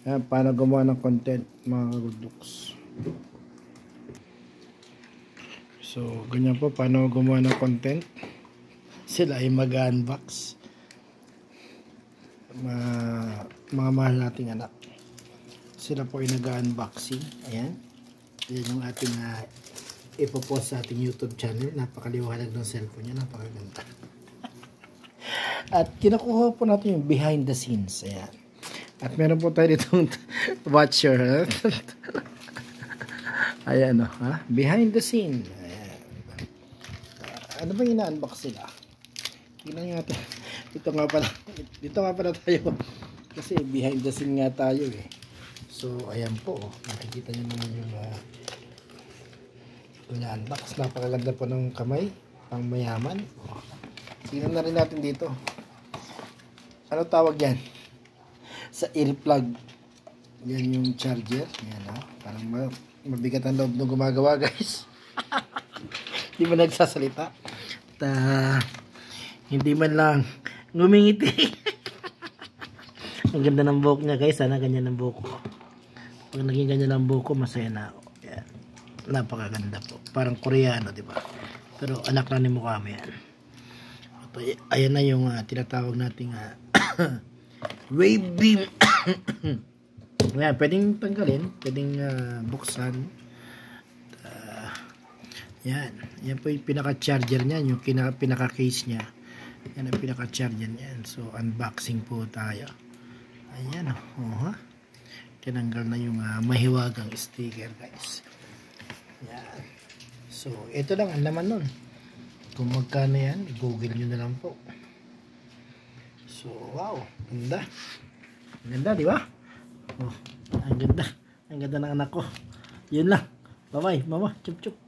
Ayan, paano gumawa ng content mga ka-good looks. So ganyan po paano gumawa ng content. Sila ay mag-unbox. Mga mahal nating anak, sila po ay nag-unboxing. Ayan, yan yung ating ipopost sa ating YouTube channel. Napakaliwanag ng cellphone niya, napakaganda. At kinukuha po natin yung behind the scenes. Ayan. At meron po tayo ditong watcher. Ayan o, behind the scene. Ayan. Ano ba yung ina-unbox sila? Tingnan natin. Dito nga pala tayo. Kasi behind the scene nga tayo eh. So ayan po, nakikita nyo naman yung ina-unbox. Napakaganda po ng kamay, pang mayaman. Tingnan na rin natin dito. Ano tawag yan? Sa earplug. Yan yung charger. Yan parang mabigat ang loob nung gumagawa guys. Hindi man nagsasalita. At hindi man lang ngumingiti. Ang ganda ng buhok niya guys. Sana ganyan ang buhok ko. Pag naging ganyan ang buhok ko, masaya na ako. Yan. Napakaganda po. Parang Koreano, di ba? Pero anak na ni mukha mo yan. Ayan na yung tinatawag nating wave beam. Ayan, pwedeng tanggalin, pwedeng buksan. Yan po yung pinaka-charger niya, yung pinaka-case niya. Yan ang pinaka-charger niya. So unboxing po tayo. Ayan tinanggal na yung mahiwagang sticker guys. Yan. So ito lang ang laman nun. Kung magkano yan, i-google nyo na lang po. So, wow. Ganda. Ganda, di ba? Oh, ang ganda. Ang ganda ng anak ko. Yun lang. Bye-bye, mama. Chup-chup.